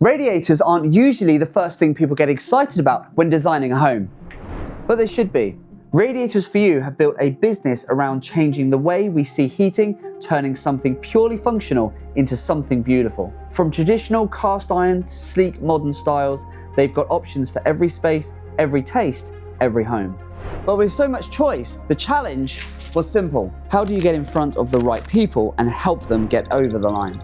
Radiators aren't usually the first thing people get excited about when designing a home, but they should be. Radiators for You have built a business around changing the way we see heating, turning something purely functional into something beautiful. From traditional cast iron to sleek modern styles, they've got options for every space, every taste, every home. But with so much choice, the challenge was simple. How do you get in front of the right people and help them get over the line?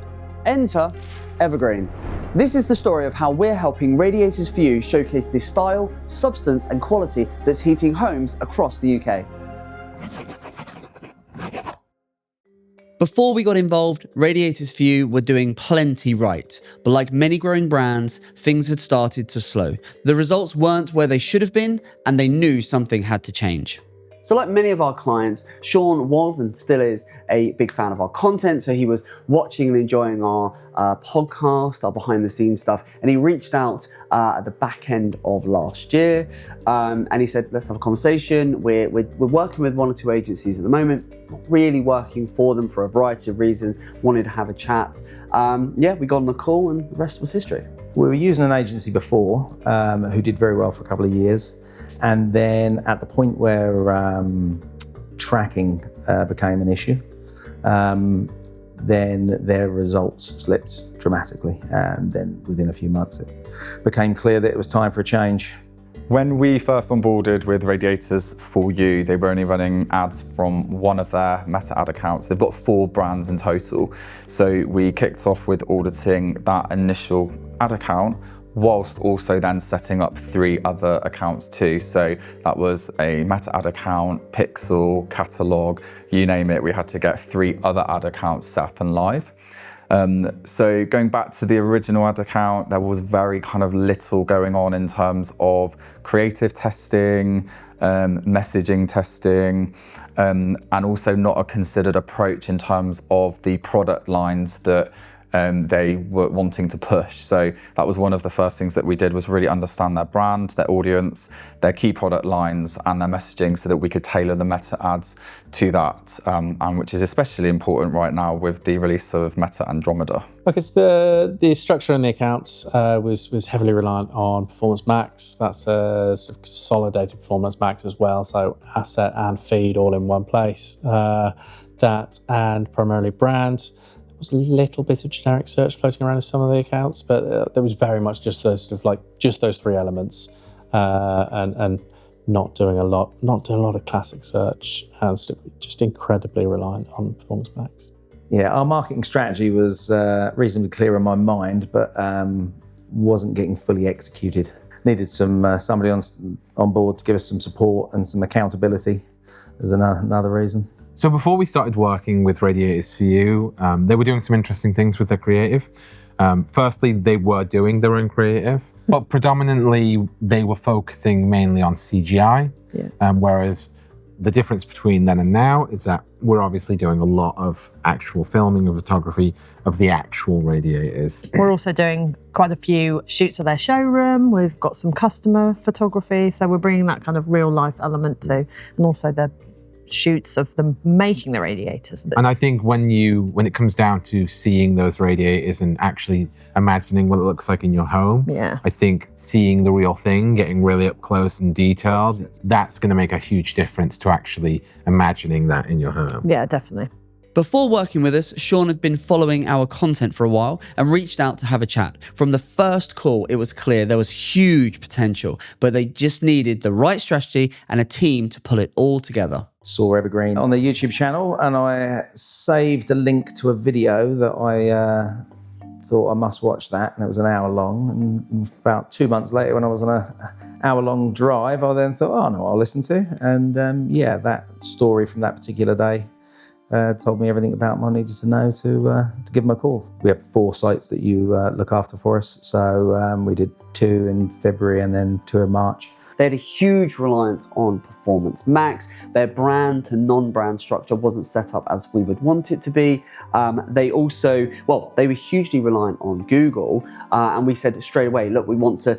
Enter Evergreen. This is the story of how we're helping Radiators for You showcase the style, substance and quality that's heating homes across the UK. Before we got involved, Radiators for You were doing plenty right, but like many growing brands, things had started to slow. The results weren't where they should have been, and they knew something had to change. So like many of our clients, Sean was and still is a big fan of our content. So he was watching and enjoying our podcast, our behind the scenes stuff. And he reached out at the back end of last year. And he said, let's have a conversation. We're working with one or two agencies at the moment, not really working for them for a variety of reasons, wanted to have a chat. We got on the call and the rest was history. We were using an agency before who did very well for a couple of years. And then at the point where tracking became an issue, then their results slipped dramatically. And then within a few months, it became clear that it was time for a change. When we first onboarded with Radiators for You, they were only running ads from one of their Meta ad accounts. They've got 4 brands in total. So we kicked off with auditing that initial ad account, whilst also then setting up 3 other accounts too. So that was a Meta ad account, Pixel, Catalog, you name it. We had to get 3 other ad accounts set up and live. So going back to the original ad account, there was very kind of little going on in terms of creative testing, messaging testing, and also not a considered approach in terms of the product lines that they were wanting to push. So that was one of the first things that we did, was really understand their brand, their audience, their key product lines and their messaging so that we could tailor the Meta ads to that, and which is especially important right now with the release of Meta Andromeda. Because the structure in the accounts was heavily reliant on Performance Max. That's a sort of consolidated Performance Max as well, so asset and feed all in one place. That and primarily brand. Was a little bit of generic search floating around in some of the accounts, but there was very much just those sort of like just those 3 elements, and not doing a lot of classic search, and just incredibly reliant on Performance Max. Yeah, our marketing strategy was reasonably clear in my mind, but wasn't getting fully executed. Needed some somebody on board to give us some support and some accountability. There's another reason. So before we started working with Radiators for You, they were doing some interesting things with their creative. Firstly, they were doing their own creative, but predominantly they were focusing mainly on CGI. Yeah. Whereas the difference between then and now is that we're obviously doing a lot of actual filming and photography of the actual radiators. We're also doing quite a few shoots of their showroom. We've got some customer photography, so we're bringing that kind of real life element too, and also the shoots of them making the radiators. And I think when it comes down to seeing those radiators and actually imagining what it looks like in your home, yeah, I think seeing the real thing, getting really up close and detailed, that's going to make a huge difference to actually imagining that in your home. Yeah, definitely. Before working with us, Sean had been following our content for a while and reached out to have a chat. From the first call, it was clear there was huge potential, but they just needed the right strategy and a team to pull it all together. Saw Evergreen on their YouTube channel, and I saved a link to a video that I thought I must watch that, and it was an hour long. And about 2 months later, when I was on an hour-long drive, I then thought, oh no, I'll listen to. And that story from that particular day told me everything about what I needed to know to give them a call. We have 4 sites that you look after for us. So we did 2 in February and then 2 in March. They had a huge reliance on Performance Max. Their brand to non-brand structure wasn't set up as we would want it to be. They were hugely reliant on Google, and we said straight away, look, we want to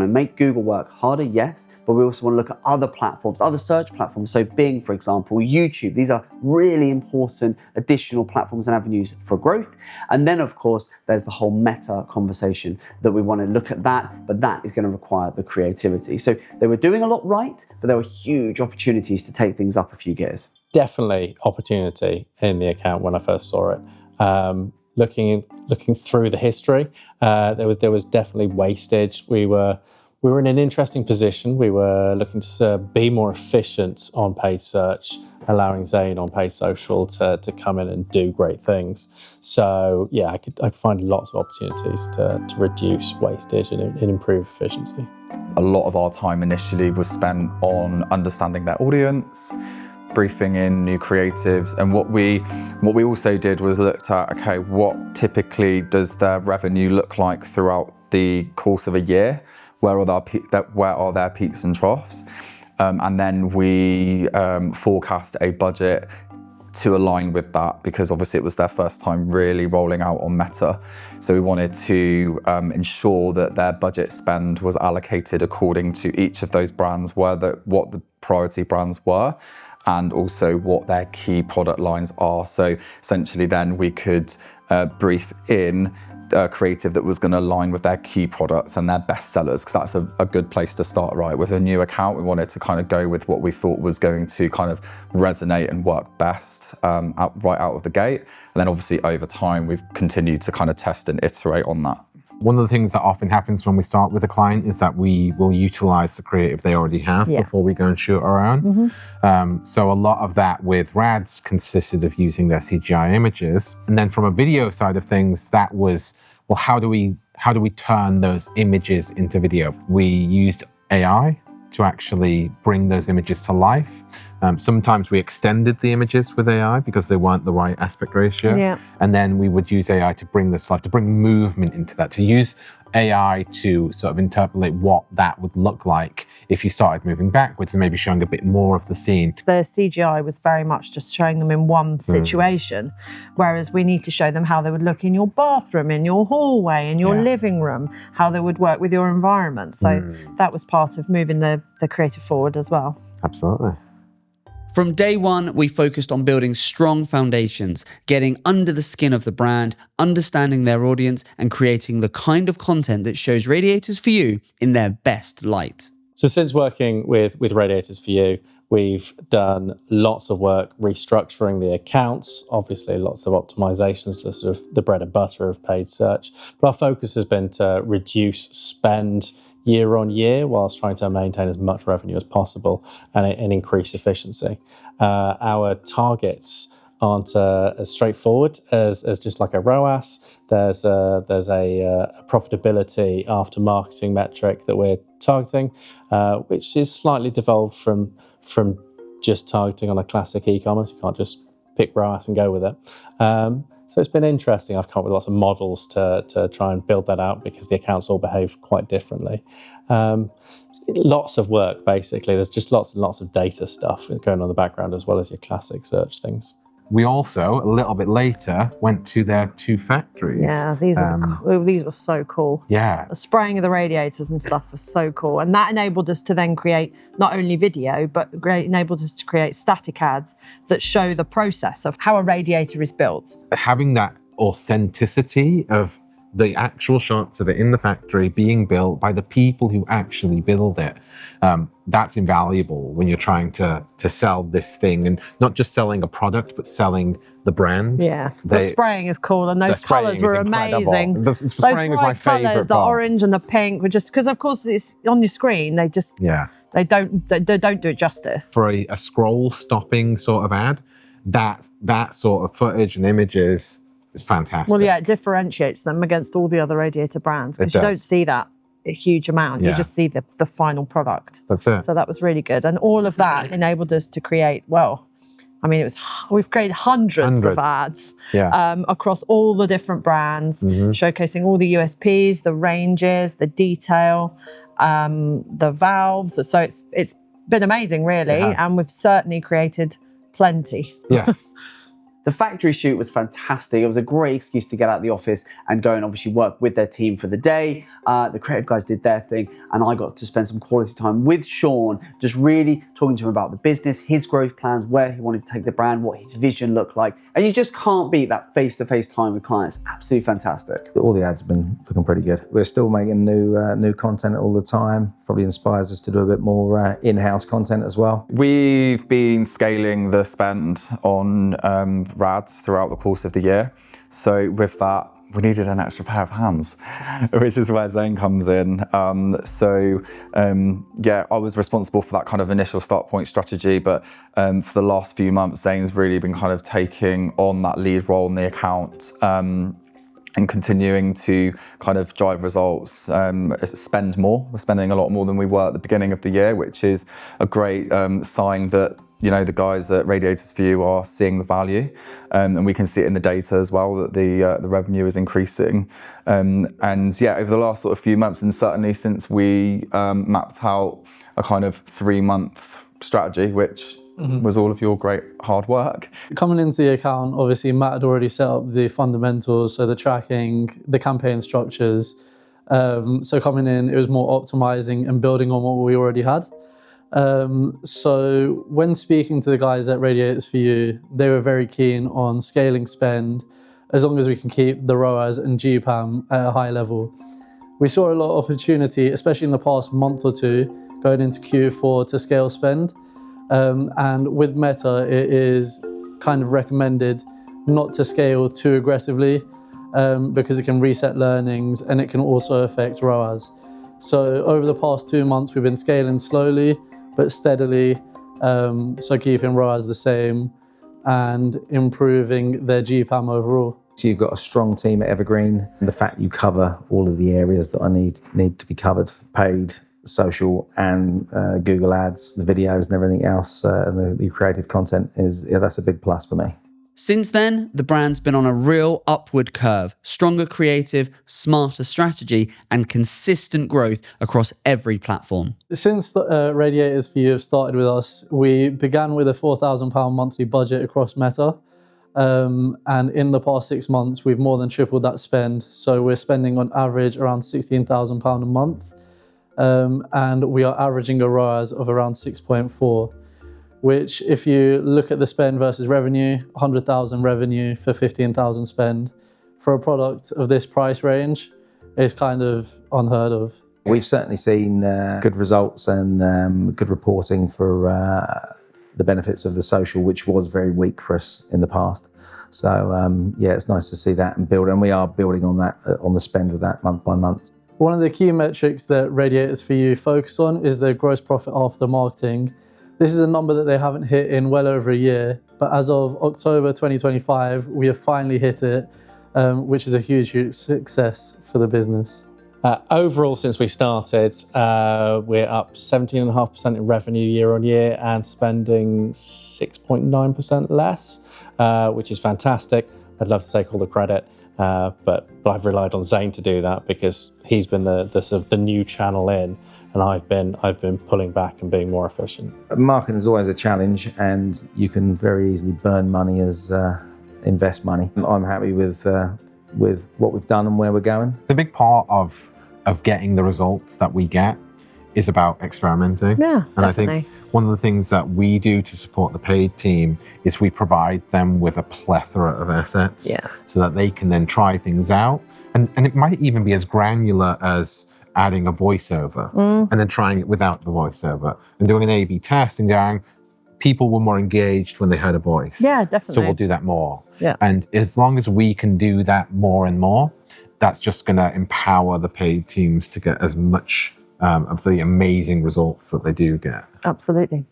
make Google work harder, yes, but we also want to look at other platforms, other search platforms. So Bing, for example, YouTube, these are really important additional platforms and avenues for growth. And then of course, there's the whole meta conversation that we want to look at that, but that is going to require the creativity. So they were doing a lot right, but there were huge opportunities to take things up a few gears. Definitely Opportunity in the account when I first saw it. Looking through the history, there was definitely wastage. We were in an interesting position. We were looking to be more efficient on paid search, allowing Zane on paid social to come in and do great things. So yeah, I could find lots of opportunities to reduce wastage and improve efficiency. A lot of our time initially was spent on understanding their audience, briefing in new creatives, and what we also did was looked at, okay, what typically does their revenue look like throughout the course of a year? Where are their peaks and troughs? And then we forecast a budget to align with that, because obviously it was their first time really rolling out on Meta. So we wanted to ensure that their budget spend was allocated according to each of those brands, what the priority brands were, and also what their key product lines are. So essentially then we could brief in a creative that was going to align with their key products and their best sellers, because that's a good place to start, right? With a new account, we wanted to kind of go with what we thought was going to kind of resonate and work best right out of the gate. And then obviously over time, we've continued to kind of test and iterate on that. One of the things that often happens when we start with a client is that we will utilize the creative they already have before we go and shoot our own. So a lot of that with Rads consisted of using their CGI images. And then from a video side of things, that was, well, how do we turn those images into video? We used AI to actually bring those images to life. Sometimes we extended the images with AI because they weren't the right aspect ratio. Yeah. And then we would use AI to bring this life, to bring movement into that, to use AI to sort of interpolate what that would look like if you started moving backwards and maybe showing a bit more of the scene. The CGI was very much just showing them in one situation, whereas we need to show them how they would look in your bathroom, in your hallway, in your living room, how they would work with your environment. So that was part of moving the creative forward as well. Absolutely. From day one, we focused on building strong foundations, getting under the skin of the brand, understanding their audience, and creating the kind of content that shows Radiators for You in their best light. So since working with Radiators for You, we've done lots of work restructuring the accounts, obviously lots of optimizations, the sort of the bread and butter of paid search. But our focus has been to reduce spend year on year whilst trying to maintain as much revenue as possible and increase efficiency. Our targets aren't as straightforward as just like a ROAS. There's a profitability after marketing metric that we're targeting, which is slightly devolved from just targeting on a classic e-commerce. You can't just pick ROAS and go with it. So it's been interesting. I've come up with lots of models to try and build that out because the accounts all behave quite differently. Lots of work, basically. There's just lots and lots of data stuff going on in the background as well as your classic search things. We also, a little bit later, went to their 2 factories. Yeah, these were so cool. Yeah. The spraying of the radiators and stuff was so cool. And that enabled us to then create not only video, but enabled us to create static ads that show the process of how a radiator is built. Having that authenticity of the actual shots of it in the factory being built by the people who actually build it, that's invaluable when you're trying to sell this thing, and not just selling a product, but selling the brand. Yeah, the spraying is cool, and those colours were amazing. The spraying is my favourite colours, the orange and the pink, were just because, of course, it's on your screen. They just they don't do it justice. For a scroll stopping sort of ad, that sort of footage and images is fantastic. Well, yeah, it differentiates them against all the other radiator brands because you don't see that a huge amount. You just see the final product. That's it. So that was really good, and all of that enabled us to create. Well, I mean, we've created hundreds of ads across all the different brands, showcasing all the USPs, the ranges, the detail, the valves. So it's been amazing, really, and we've certainly created plenty. Yes. The factory shoot was fantastic. It was a great excuse to get out of the office and go and obviously work with their team for the day. The creative guys did their thing, and I got to spend some quality time with Sean, just really talking to him about the business, his growth plans, where he wanted to take the brand, what his vision looked like. And you just can't beat that face-to-face time with clients. Absolutely fantastic. All the ads have been looking pretty good. We're still making new content all the time. Probably inspires us to do a bit more in-house content as well. We've been scaling the spend on RADs throughout the course of the year. So with that, we needed an extra pair of hands, which is where Zane comes in. Yeah, I was responsible for that kind of initial start point strategy, but for the last few months, Zane's really been kind of taking on that lead role in the account and continuing to kind of drive results, spend more. We're spending a lot more than we were at the beginning of the year, which is a great sign that the guys at Radiators for You are seeing the value, and we can see it in the data as well that the revenue is increasing. And yeah, over the last sort of few months, and certainly since we mapped out a kind of 3-month strategy, which was all of your great hard work. Coming into the account, obviously Matt had already set up the fundamentals, so the tracking, the campaign structures. So coming in, it was more optimizing and building on what we already had. So when speaking to the guys at Radiators for You, they were very keen on scaling spend as long as we can keep the ROAS and GPAM at a high level. We saw a lot of opportunity, especially in the past month or two, going into Q4 to scale spend. And with Meta, it is kind of recommended not to scale too aggressively because it can reset learnings and it can also affect ROAS. So over the past 2 months, we've been scaling slowly but steadily, so keeping ROAS the same and improving their GPAM overall. So you've got a strong team at Evergreen. The fact you cover all of the areas that I need to be covered, paid, social and Google ads, the videos and everything else, and the creative content that's a big plus for me. Since then, the brand's been on a real upward curve, stronger creative, smarter strategy, and consistent growth across every platform. Since the Radiators for You have started with us, we began with a £4,000 monthly budget across Meta. And in the past 6 months, we've more than tripled that spend. So we're spending on average around £16,000 a month. And we are averaging a ROAS of around 6.4, which if you look at the spend versus revenue, 100,000 revenue for 15,000 spend for a product of this price range is kind of unheard of. We've certainly seen good results and good reporting for the benefits of the social, which was very weak for us in the past. So yeah, it's nice to see that and build, and we are building on that, on the spend of that month by month. One of the key metrics that Radiators for You focus on is their gross profit after marketing. This is a number that they haven't hit in well over a year, but as of October 2025, we have finally hit it, which is a huge success for the business. Overall, since we started, we're up 17.5% in revenue year on year and spending 6.9% less, which is fantastic. I'd love to take all the credit, but I've relied on Zane to do that because he's been the sort of the new channel in, and I've been pulling back and being more efficient. Marketing is always a challenge, and you can very easily burn money as invest money. I'm happy with what we've done and where we're going. The big part of getting the results that we get is about experimenting. Yeah, and definitely. I think one of the things that we do to support the paid team is we provide them with a plethora of assets so that they can then try things out. And it might even be as granular as adding a voiceover and then trying it without the voiceover and doing an A/B test and going, people were more engaged when they heard a voice. Yeah, definitely. So we'll do that more. Yeah. And as long as we can do that more and more, that's just going to empower the paid teams to get as much of the amazing results that they do get. Absolutely.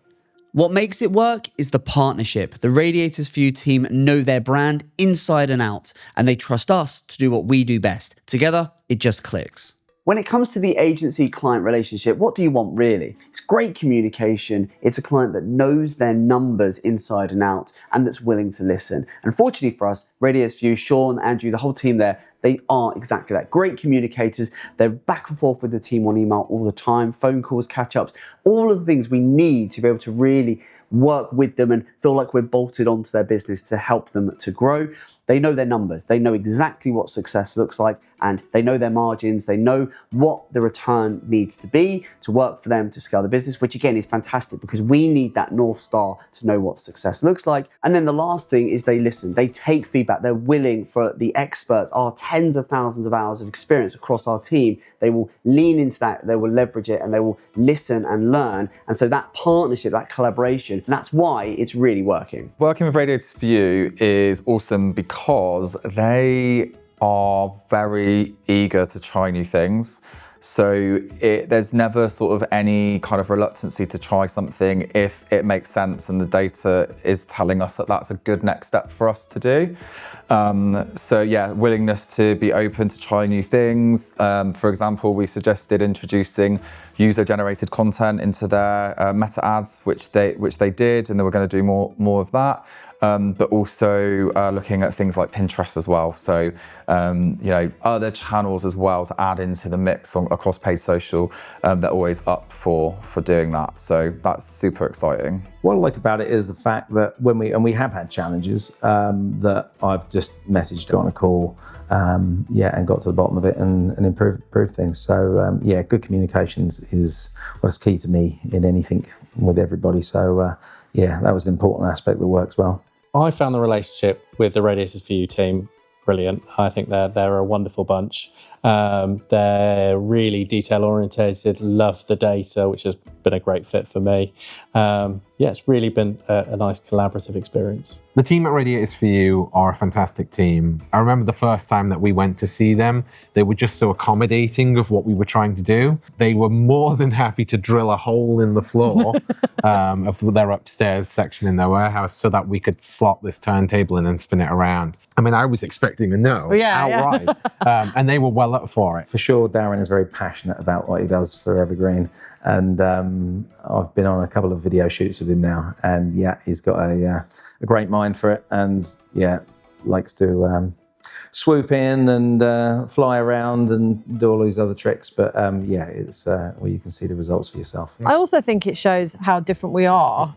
What makes it work is the partnership. The Radiators for You team know their brand inside and out, and they trust us to do what we do best. Together, it just clicks. When it comes to the agency-client relationship, what do you want really? It's great communication. It's a client that knows their numbers inside and out and that's willing to listen. And fortunately for us, Radiators for You, Sean, Andrew, the whole team there, they are exactly that. Great communicators. They're back and forth with the team on email all the time, phone calls, catch-ups, all of the things we need to be able to really work with them and feel like we're bolted onto their business to help them to grow. They know their numbers, they know exactly what success looks like, and they know their margins, they know what the return needs to be to work for them to scale the business, which again is fantastic because we need that North Star to know what success looks like. And then the last thing is they listen, they take feedback, they're willing for the experts, our tens of thousands of hours of experience across our team, they will lean into that, they will leverage it, and they will listen and learn. And so that partnership, that collaboration, that's why it's really working. Working with Radiators for You is awesome because they are very eager to try new things. So there's never sort of any kind of reluctancy to try something if it makes sense and the data is telling us that that's a good next step for us to do. So yeah, willingness to be open to try new things. For example, we suggested introducing user-generated content into their meta ads, which they did, and they were going to do more of that. But also looking at things like Pinterest as well. So, other channels as well to add into the mix across paid social. They're always up for doing that. So that's super exciting. What I like about it is the fact that we have had challenges that I've just messaged on a call, and got to the bottom of it and improved things. So good communications is what's key to me in anything with everybody. So that was an important aspect that works well. I found the relationship with the Radiators for You team brilliant. I think they're a wonderful bunch. They're really detail orientated, love the data, which has been a great fit for me. It's really been a nice collaborative experience. The team at Radiators for You are a fantastic team. I remember the first time that we went to see them, they were just so accommodating of what we were trying to do. They were more than happy to drill a hole in the floor of their upstairs section in their warehouse so that we could slot this turntable in and spin it around. I mean, I was expecting a no outright, and they were well up for it. For sure, Darren is very passionate about what he does for Evergreen, and I've been on a couple of video shoots with him now, and he's got a great mind for it, and likes to swoop in and fly around and do all these other tricks. But it's you can see the results for yourself. I also think it shows how different we are.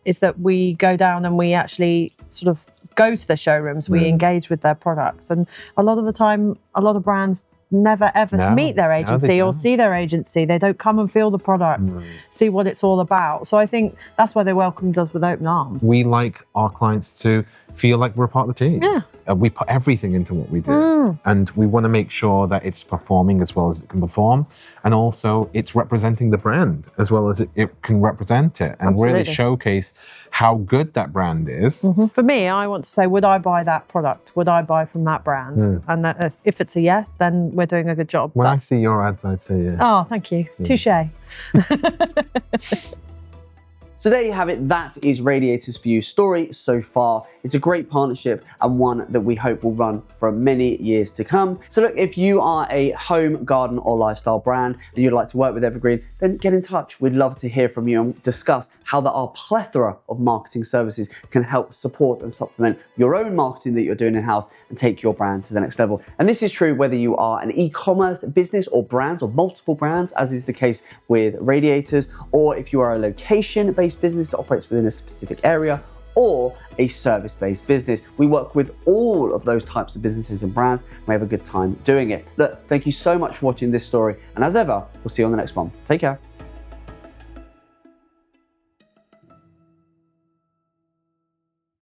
Is that we go down and we actually sort of go to the showrooms, we engage with their products, and a lot of the time, a lot of brands never ever meet their agency or see their agency. They don't come and feel the product, see what it's all about. So I think that's why they welcomed us with open arms. We like our clients to feel like we're a part of the team. We put everything into what we do, and we want to make sure that it's performing as well as it can perform, and also it's representing the brand as well as it can represent it, and really showcase how good that brand is. For me, I want to say, would I buy that product? Would I buy from that brand? And that, if it's a yes, then we're doing a good job. When I see your ads, I'd say yes. Oh, thank you. Touche. So there you have it. That is Radiators for You story so far. It's a great partnership and one that we hope will run for many years to come. So look, if you are a home, garden or lifestyle brand and you'd like to work with Evergreen, then get in touch. We'd love to hear from you and discuss how there are plethora of marketing services can help support and supplement your own marketing that you're doing in-house and take your brand to the next level. And this is true whether you are an e-commerce business or brands or multiple brands, as is the case with Radiators, or if you are a location-based business that operates within a specific area, or a service-based business. We work with all of those types of businesses and brands. We have a good time doing it. Look, thank you so much for watching this story. And as ever, we'll see you on the next one. Take care.